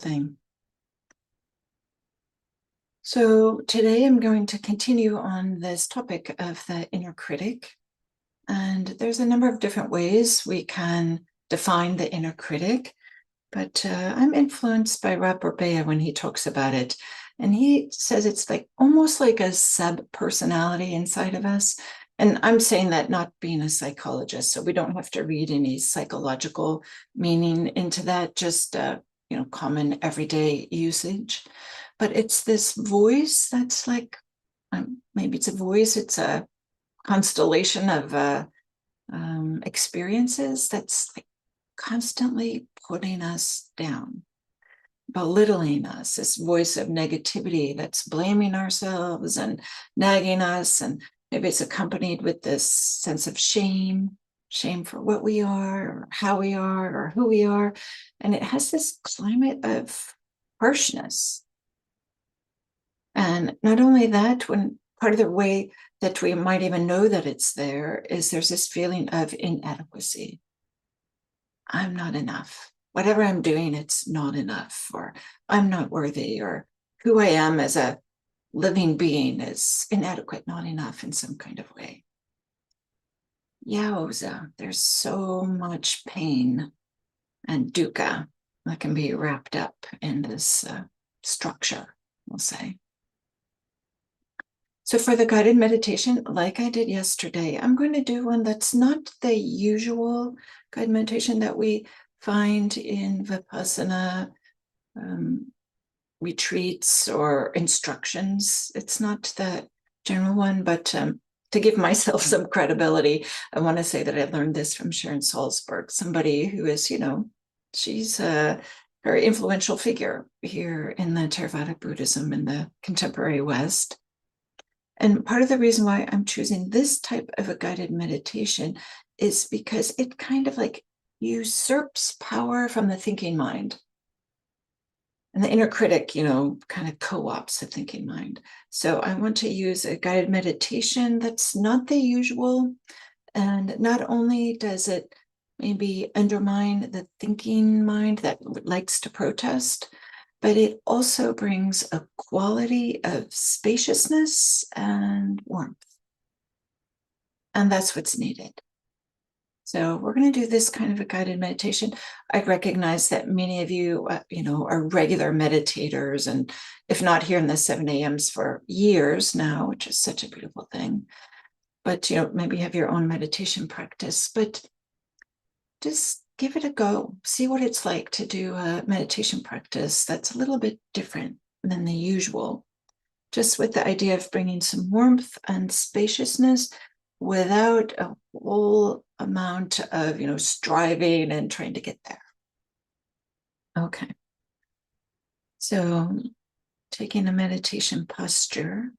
thing. So today I'm going to continue on this topic of the inner critic. And there's a number of different ways we can define the inner critic, but I'm influenced by Rob Burbea when he talks about it. And he says it's like almost like a sub-personality inside of us. And I'm saying that not being a psychologist, so we don't have to read any psychological meaning into that, just common everyday usage. But it's this voice that's like, maybe it's a voice, it's a constellation of experiences that's like constantly putting us down, belittling us, this voice of negativity that's blaming ourselves and nagging us. And maybe it's accompanied with this sense of shame for what we are, or how we are, or who we are. And it has this climate of harshness. And not only that, when part of the way that we might even know that it's there is there's this feeling of inadequacy. I'm not enough. Whatever I'm doing, it's not enough, or I'm not worthy, or who I am as a living being is inadequate, not enough in some kind of way. Yowza, there's so much pain and dukkha that can be wrapped up in this structure, we'll say. So for the guided meditation, like I did yesterday, I'm going to do one that's not the usual guided meditation that we find in Vipassana retreats or instructions. It's not the general one, but to give myself some credibility, I want to say that I learned this from Sharon Salzberg, somebody who is, she's a very influential figure here in the Theravada Buddhism in the contemporary West. And part of the reason why I'm choosing this type of a guided meditation is because it kind of like usurps power from the thinking mind. And the inner critic, kind of co-ops the thinking mind. So I want to use a guided meditation that's not the usual. And not only does it maybe undermine the thinking mind that likes to protest, but it also brings a quality of spaciousness and warmth. And that's what's needed. So we're going to do this kind of a guided meditation. I recognize that many of you, are regular meditators, and if not here in the 7 a.m.s for years now, which is such a beautiful thing. But, maybe you have your own meditation practice, but just give it a go. See what it's like to do a meditation practice that's a little bit different than the usual, just with the idea of bringing some warmth and spaciousness without a whole amount of, striving and trying to get there. Okay. So taking a meditation posture,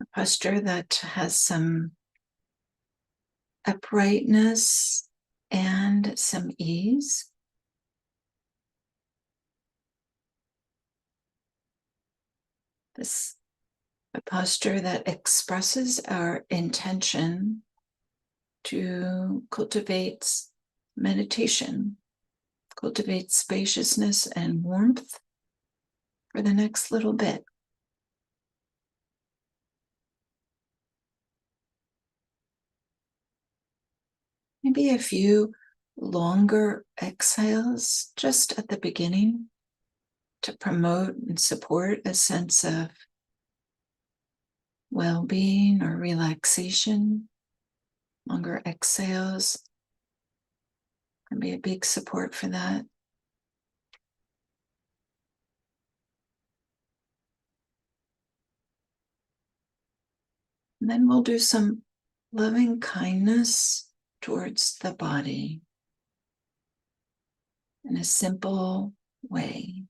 a posture that has some uprightness and some ease. This a posture that expresses our intention to cultivate meditation, cultivate spaciousness and warmth for the next little bit. Maybe a few longer exhales just at the beginning to promote and support a sense of well-being or relaxation. Longer exhales can be a big support for that. And then we'll do some loving kindness towards the body in a simple way.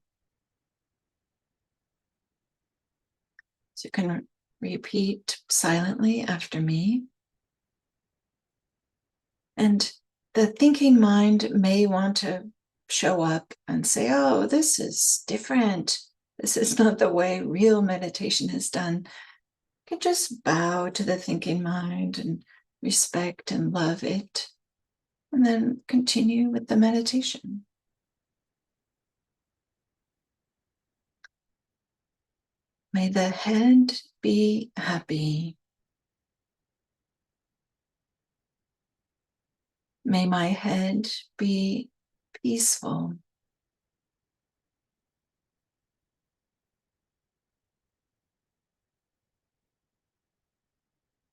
So you can repeat silently after me. And the thinking mind may want to show up and say, oh, this is different. This is not the way real meditation is done. You can just bow to the thinking mind and respect and love it, and then continue with the meditation. May the head be happy. May my head be peaceful.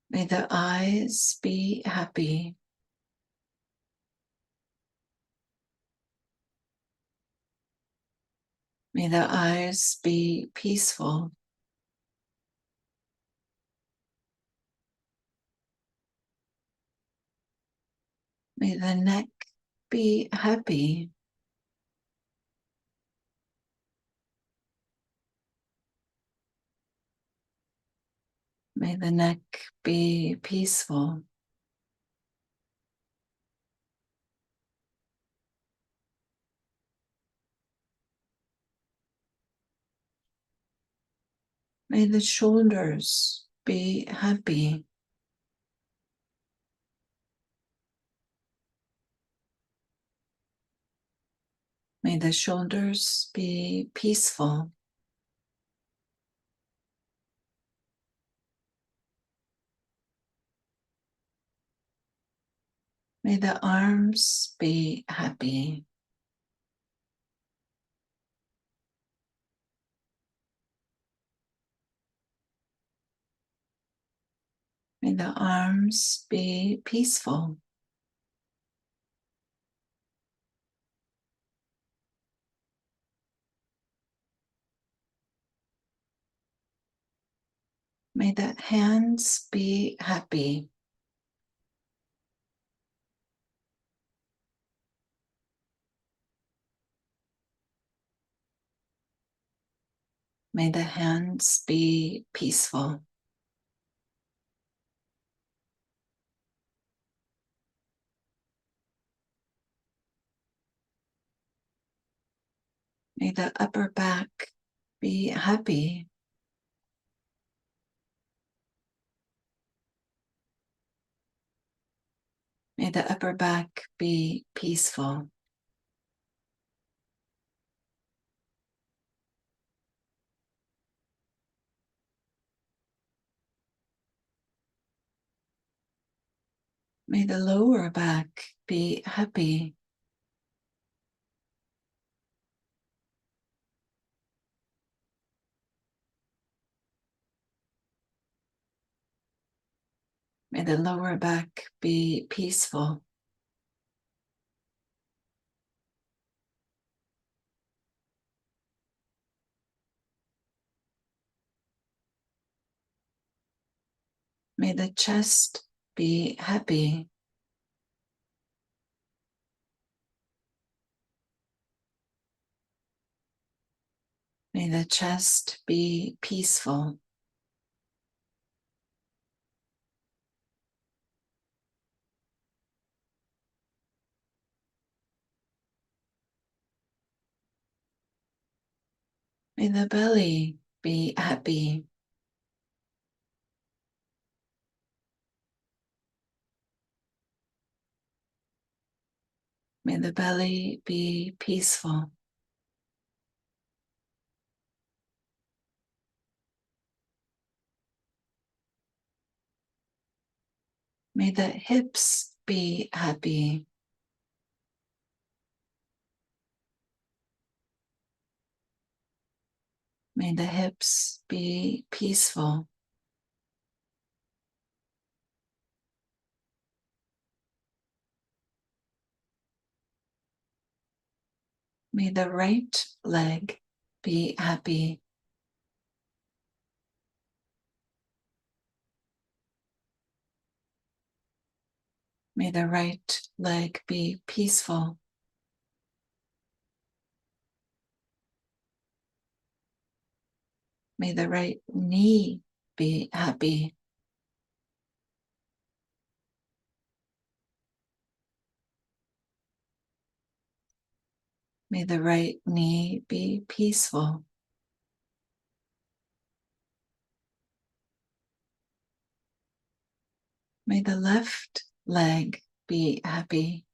May the eyes be happy. May the eyes be peaceful. May the neck be happy. May the neck be peaceful. May the shoulders be happy. May the shoulders be peaceful. May the arms be happy. May the arms be peaceful. May the hands be happy. May the hands be peaceful. May the upper back be happy. May the upper back be peaceful. May the lower back be happy. May the lower back be peaceful. May the chest be happy. May the chest be peaceful. May the belly be happy. May the belly be peaceful. May the hips be happy. May the hips be peaceful. May the right leg be happy. May the right leg be peaceful. May the right knee be happy. May the right knee be peaceful. May the left leg be happy.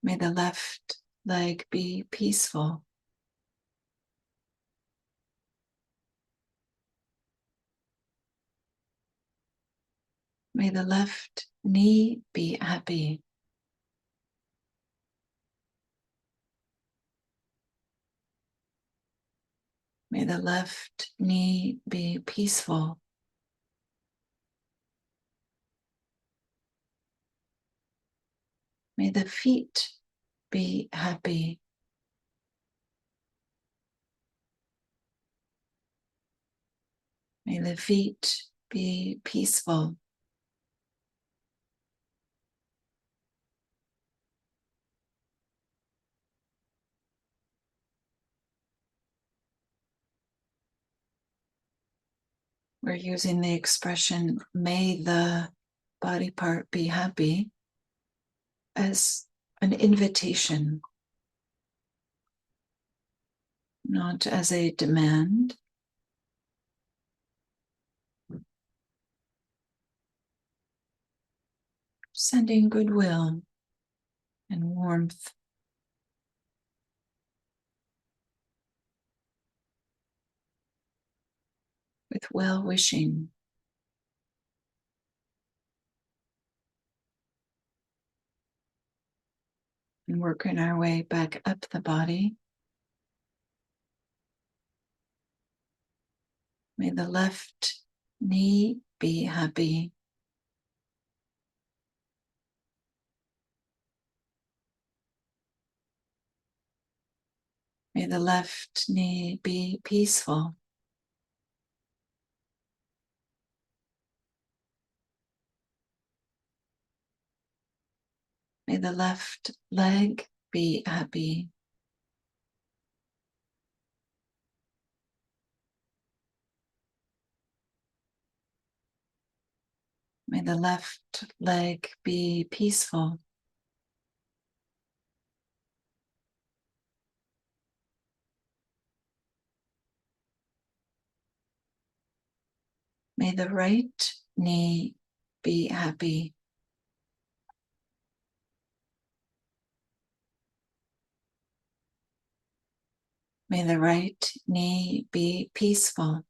May the left leg be peaceful. May the left knee be happy. May the left knee be peaceful. May the feet be happy. May the feet be peaceful. We're using the expression, may the body part be happy, as an invitation, not as a demand. Sending goodwill and warmth. With well-wishing. And working our way back up the body. May the left knee be happy. May the left knee be peaceful. May the left leg be happy. May the left leg be peaceful. May the right knee be happy. May the right knee be peaceful.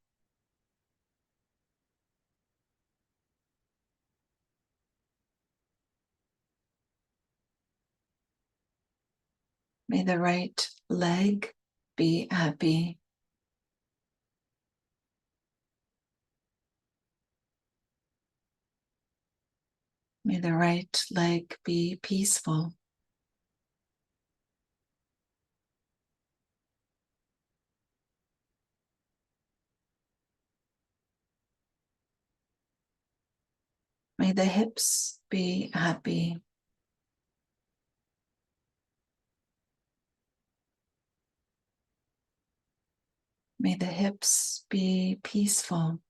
May the right leg be happy. May the right leg be peaceful. May the hips be happy. May the hips be peaceful.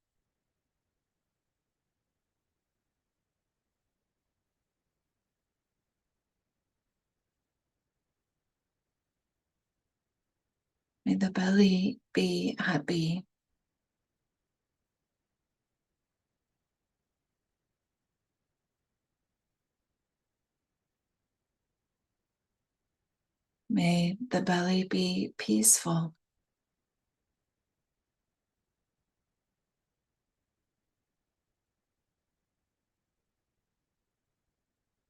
May the belly be happy. May the belly be peaceful.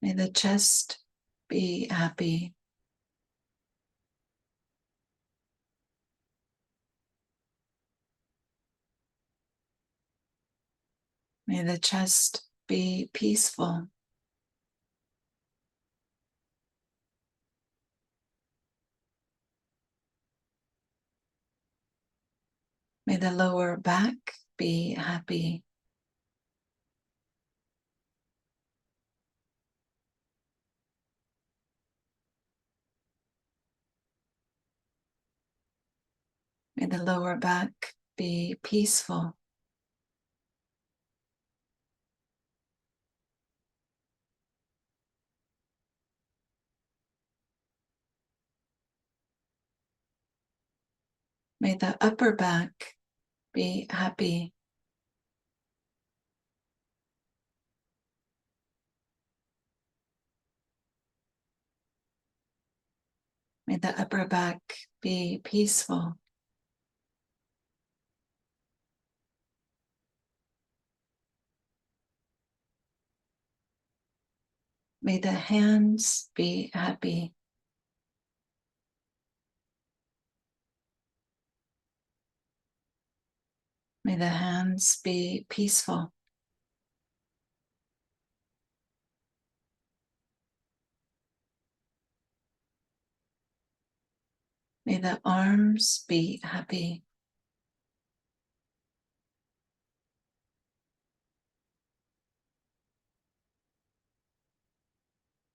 May the chest be happy. May the chest be peaceful. May the lower back be happy. May the lower back be peaceful. May the upper back be happy. May the upper back be peaceful. May the hands be happy. May the hands be peaceful. May the arms be happy.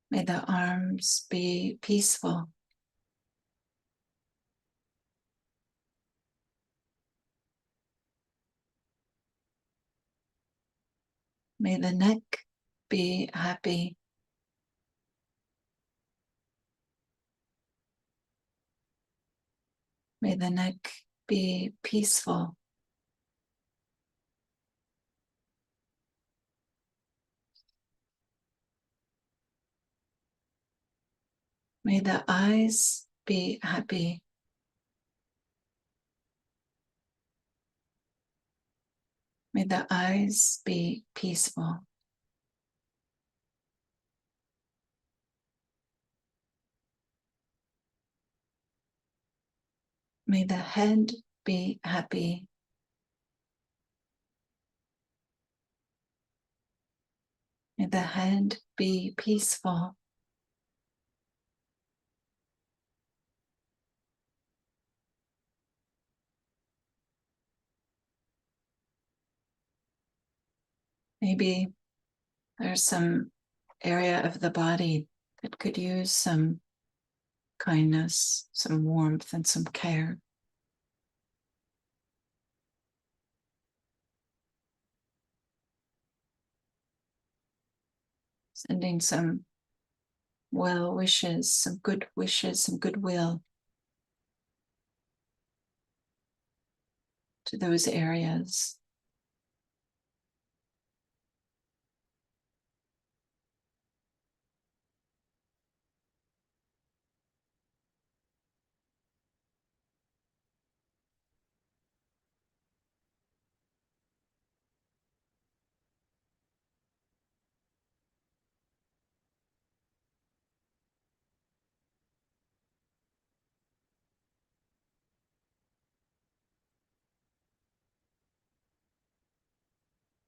May the arms be peaceful. May the neck be happy. May the neck be peaceful. May the eyes be happy. May the eyes be peaceful. May the head be happy. May the head be peaceful. Maybe there's some area of the body that could use some kindness, some warmth, and some care. Sending some well wishes, some goodwill to those areas.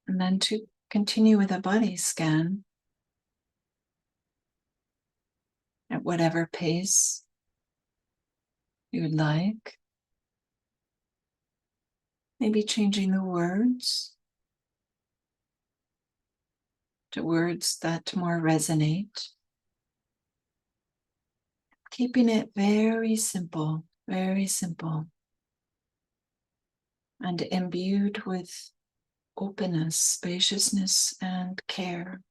And then to continue with a body scan at whatever pace you would like. Maybe changing the words to words that more resonate. Keeping it very simple, and imbued with openness, spaciousness, and care.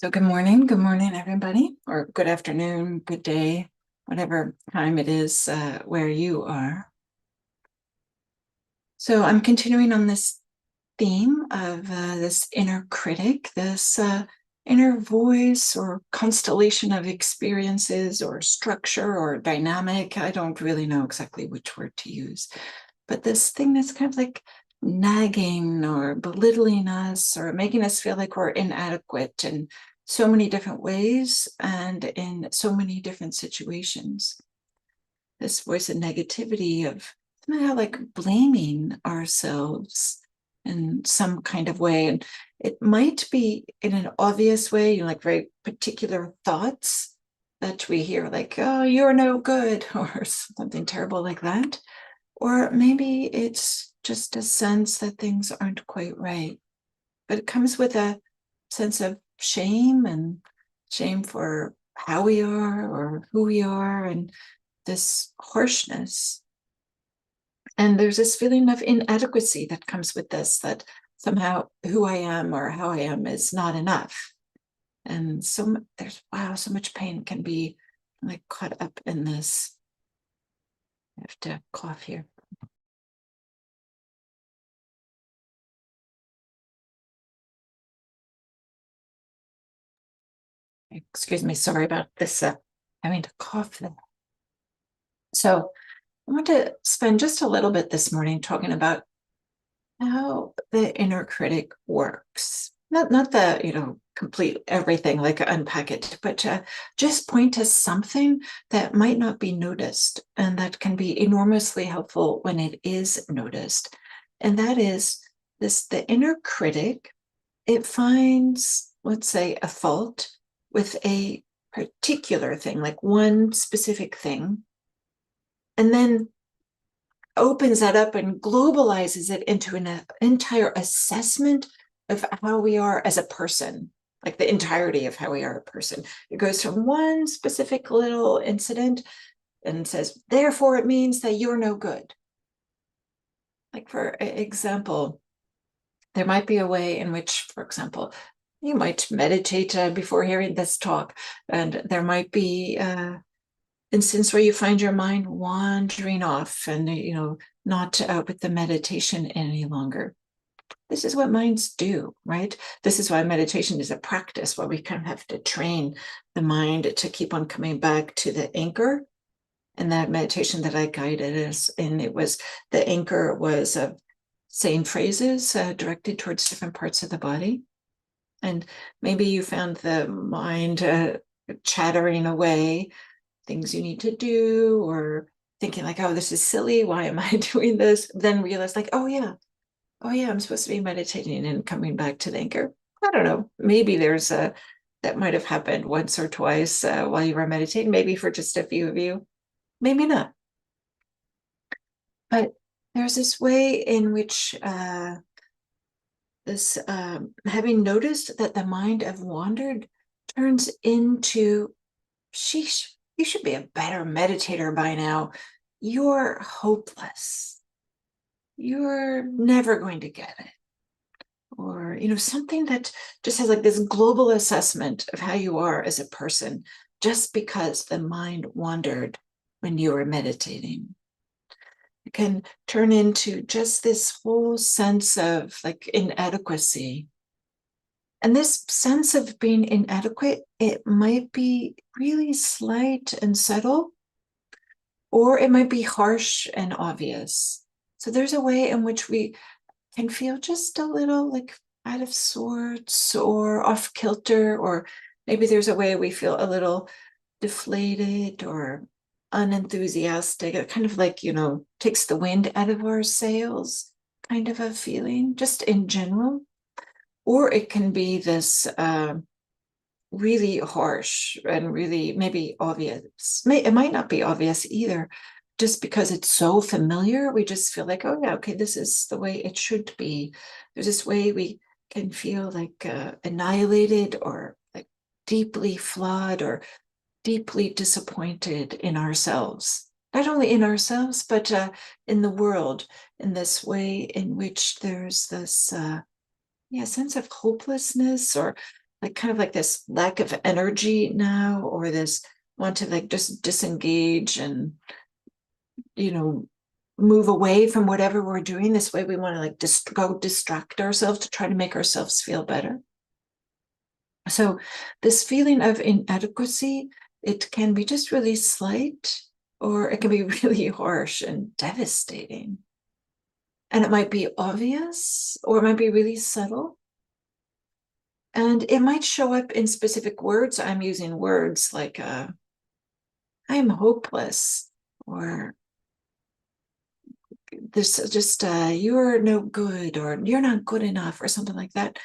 So good morning, everybody, or good afternoon, good day, whatever time it is where you are. So I'm continuing on this theme of this inner critic, this inner voice or constellation of experiences or structure or dynamic. I don't really know exactly which word to use, but this thing that's kind of like nagging or belittling us or making us feel like we're inadequate in so many different ways and in so many different situations. This voice of negativity, of somehow like blaming ourselves in some kind of way. And it might be in an obvious way, you know, like very particular thoughts that we hear, like, oh, you're no good, or something terrible like that. Or maybe it's just a sense that things aren't quite right. But it comes with a sense of shame, and shame for how we are or who we are, and this harshness. And there's this feeling of inadequacy that comes with this, that somehow who I am or how I am is not enough. And so there's, wow, so much pain can be like caught up in this. I have to cough here. Excuse me, sorry about this, having to cough there. So I want to spend just a little bit this morning talking about how the inner critic works. Not the, you know, complete everything, like unpack it, but just point to something that might not be noticed and that can be enormously helpful when it is noticed. And that is this: the inner critic, it finds, let's say, a fault with a particular thing, like one specific thing, and then opens that up and globalizes it into an entire assessment of how we are as a person, like the entirety of how we are a person. It goes from one specific little incident and says, therefore, it means that you're no good. Like, for example, there might be a way in which, for example, you might meditate before hearing this talk, and there might be instance where you find your mind wandering off and, you know, not with the meditation any longer. This is what minds do, right? This is why meditation is a practice, where we kind of have to train the mind to keep on coming back to the anchor. And that meditation that I guided us in, it was, the anchor was saying phrases directed towards different parts of the body. And maybe you found the mind chattering away, things you need to do, or thinking like, oh, this is silly, why am I doing this? Then realize like, oh yeah, I'm supposed to be meditating and coming back to the anchor. I don't know, maybe there's a, that might have happened once or twice while you were meditating, maybe for just a few of you, maybe not. But there's this way in which this having noticed that the mind have wandered turns into, sheesh, you should be a better meditator by now. You're hopeless. You're never going to get it. Or, you know, something that just has like this global assessment of how you are as a person, just because the mind wandered when you were meditating. It can turn into just this whole sense of like inadequacy. And this sense of being inadequate, it might be really slight and subtle, or it might be harsh and obvious. So there's a way in which we can feel just a little like out of sorts or off kilter, or maybe there's a way we feel a little deflated or unenthusiastic. It kind of like, you know, takes the wind out of our sails, kind of a feeling, just in general. Or it can be this really harsh and really maybe obvious. It might not be obvious either, just because it's so familiar. We just feel like, oh yeah, okay, this is the way it should be. There's this way we can feel like annihilated or like deeply flawed or deeply disappointed in ourselves. Not only in ourselves, but in the world, in this way in which there's this sense of hopelessness, or like kind of like this lack of energy now, or this want to like just disengage and move away from whatever we're doing. This way we want to like just go distract ourselves to try to make ourselves feel better. So this feeling of inadequacy, it can be just really slight, or it can be really harsh and devastating. And it might be obvious, or it might be really subtle. And it might show up in specific words. I'm using words like I'm hopeless, or this just you're no good, or you're not good enough, or something like that.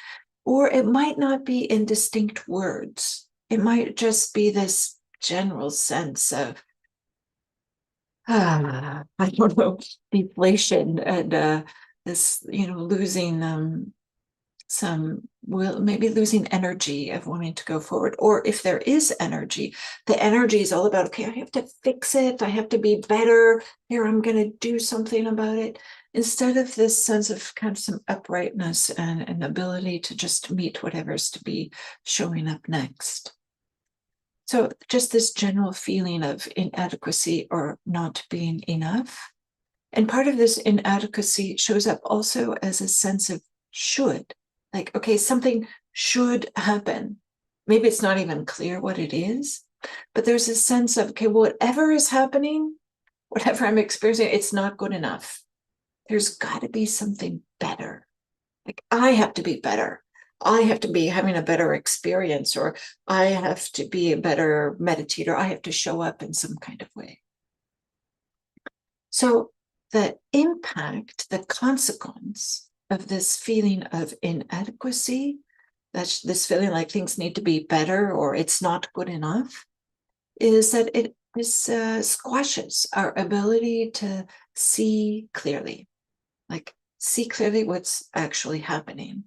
Or it might not be in distinct words. It might just be this general sense of I don't know, deflation, and this losing some will maybe losing energy of wanting to go forward. Or if there is energy, the energy is all about, okay, I have to fix it, I have to be better here, I'm going to do something about it, instead of this sense of kind of some uprightness and an ability to just meet whatever's to be showing up next. So just this general feeling of inadequacy or not being enough. And part of this inadequacy shows up also as a sense of should. Like, okay, something should happen. Maybe it's not even clear what it is, but there's a sense of, okay, whatever is happening, whatever I'm experiencing, it's not good enough. There's got to be something better. Like, I have to be better. I have to be having a better experience, or I have to be a better meditator. I have to show up in some kind of way. So the impact, the consequence of this feeling of inadequacy, that's this feeling like things need to be better or it's not good enough, is that it squashes our ability to see clearly, like see clearly what's actually happening.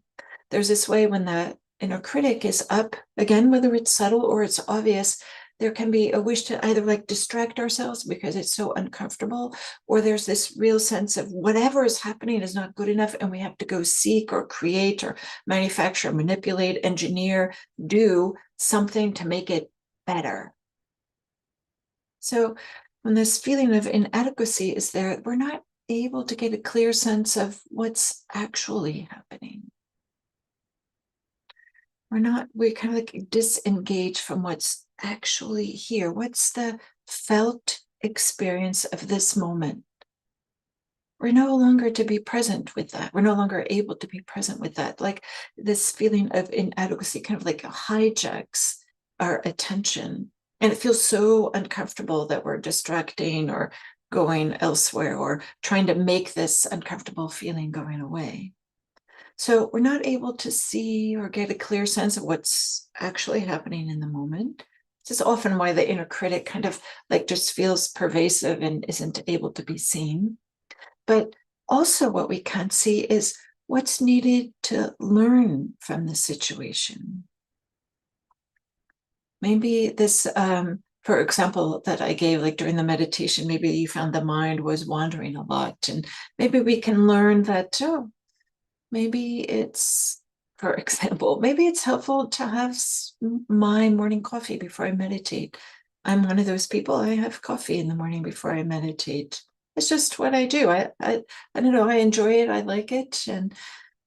There's this way when the inner critic is up, again, whether it's subtle or it's obvious, there can be a wish to either like distract ourselves because it's so uncomfortable, or there's this real sense of whatever is happening is not good enough, and we have to go seek or create or manufacture, manipulate, engineer, do something to make it better. So when this feeling of inadequacy is there, we're not able to get a clear sense of what's actually happening. We kind of like disengage from what's actually here. What's the felt experience of this moment? We're no longer to be present with that. We're no longer able to be present with that. Like this feeling of inadequacy kind of like hijacks our attention. And it feels so uncomfortable that we're distracting or going elsewhere or trying to make this uncomfortable feeling going away. So we're not able to see or get a clear sense of what's actually happening in the moment. This is often why the inner critic kind of like just feels pervasive and isn't able to be seen. But also what we can't see is what's needed to learn from the situation. Maybe this, for example, that I gave like during the meditation, maybe you found the mind was wandering a lot, and maybe we can learn that, oh, maybe it's, for example, maybe it's helpful to have my morning coffee before I meditate. I'm one of those people, I have coffee in the morning before I meditate. It's just what I do. I don't know, I enjoy it, I like it. And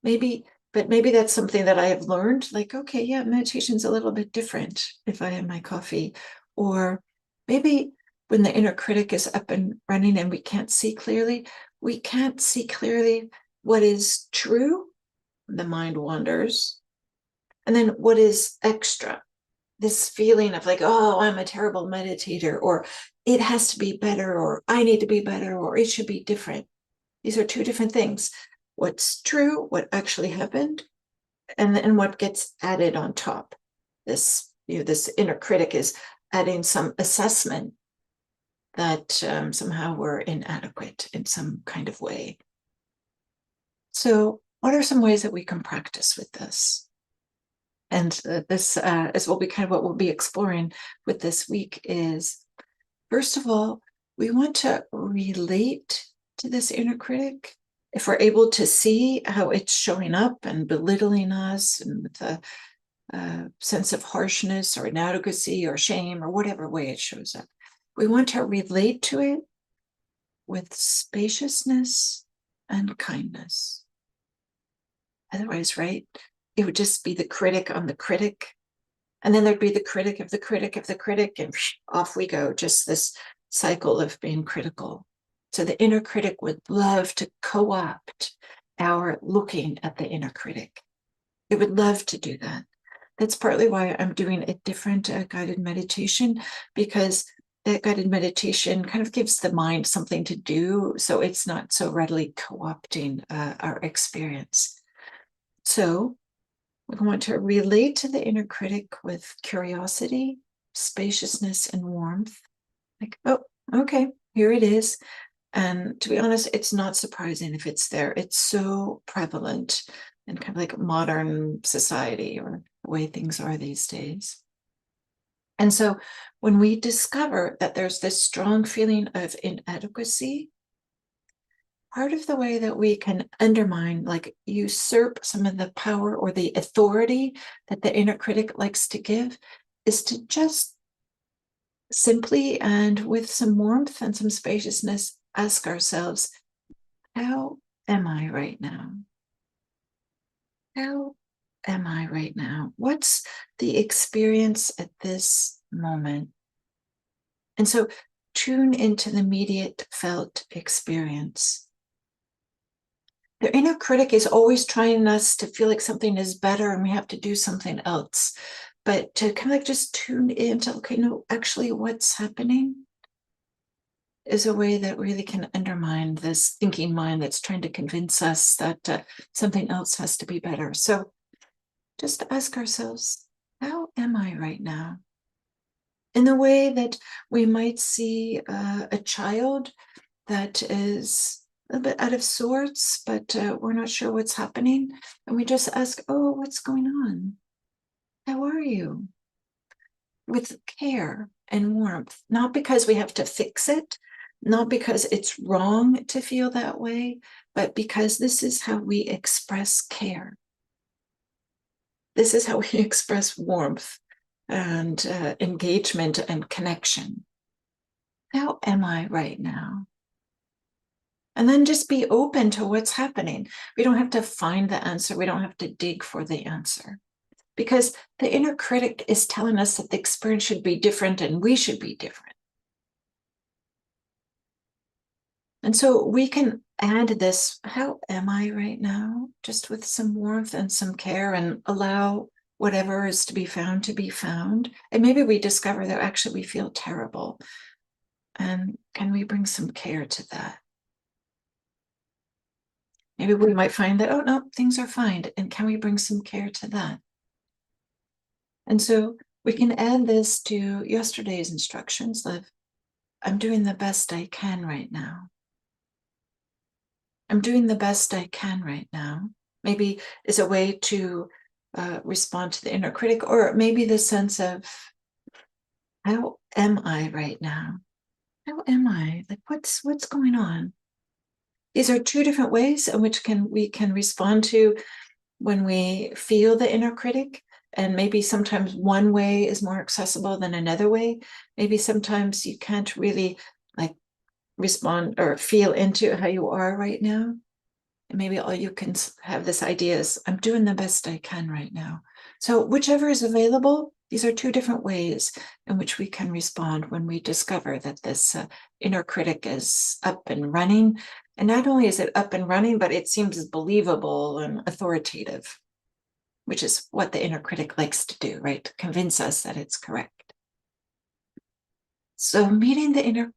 maybe that's something that I have learned, like, okay, yeah, meditation's a little bit different if I have my coffee. Or maybe when the inner critic is up and running and we can't see clearly what is true, the mind wanders. And then what is extra? This feeling of like, oh, I'm a terrible meditator, or it has to be better, or I need to be better, or it should be different. These are two different things. What's true, what actually happened, and then what gets added on top. This, this inner critic is adding some assessment that somehow we're inadequate in some kind of way. So what are some ways that we can practice with this? And this is will be kind of what we'll be exploring with this week is, first of all, we want to relate to this inner critic. If we're able to see how it's showing up and belittling us and with a sense of harshness or inadequacy or shame or whatever way it shows up, we want to relate to it with spaciousness and kindness. Otherwise, right, it would just be the critic on the critic. And then there'd be the critic of the critic of the critic, and off we go, just this cycle of being critical. So the inner critic would love to co-opt our looking at the inner critic. It would love to do that. That's partly why I'm doing a different guided meditation, because that guided meditation kind of gives the mind something to do, so it's not so readily co-opting our experience. So we want to relate to the inner critic with curiosity, spaciousness, and warmth. Like, oh, okay, here it is. And to be honest, it's not surprising if it's there. It's so prevalent in kind of like modern society or the way things are these days. And so when we discover that there's this strong feeling of inadequacy, part of the way that we can undermine, like usurp some of the power or the authority that the inner critic likes to give, is to just simply and with some warmth and some spaciousness ask ourselves, how am I right now? How am I right now? What's the experience at this moment? And so tune into the immediate felt experience. The inner critic is always trying us to feel like something is better and we have to do something else. But to kind of like just tune into, okay, no, actually what's happening is a way that really can undermine this thinking mind that's trying to convince us that something else has to be better. So just ask ourselves, how am I right now? In the way that we might see a child that is a little bit out of sorts, but we're not sure what's happening. And we just ask, oh, what's going on? How are you? With care and warmth, not because we have to fix it, not because it's wrong to feel that way, but because this is how we express care. This is how we express warmth and engagement and connection. How am I right now? And then just be open to what's happening. We don't have to find the answer. We don't have to dig for the answer. Because the inner critic is telling us that the experience should be different and we should be different. And so we can add this, how am I right now? Just with some warmth and some care, and allow whatever is to be found to be found. And maybe we discover that actually we feel terrible. And can we bring some care to that? Maybe we might find that, oh no, things are fine. And can we bring some care to that? And so we can add this to yesterday's instructions of, I'm doing the best I can right now. I'm doing the best I can right now. Maybe is a way to respond to the inner critic, or maybe the sense of, how am I right now? How am I? Like, what's going on? These are two different ways in which we can respond to when we feel the inner critic. And maybe sometimes one way is more accessible than another way. Maybe sometimes you can't really like respond or feel into how you are right now. And maybe all you can have this idea is, I'm doing the best I can right now. So whichever is available, these are two different ways in which we can respond when we discover that this inner critic is up and running. And not only is it up and running, but it seems believable and authoritative, which is what the inner critic likes to do, right? To convince us that it's correct. So meeting the inner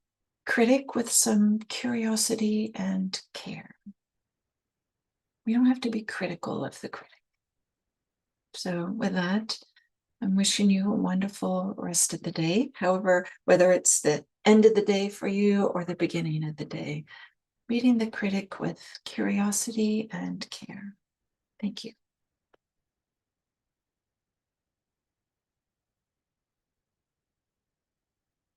critic with some curiosity and care. We don't have to be critical of the critic. So with that, I'm wishing you a wonderful rest of the day. However, whether it's the end of the day for you or the beginning of the day, reading the Critic with curiosity and care. Thank you.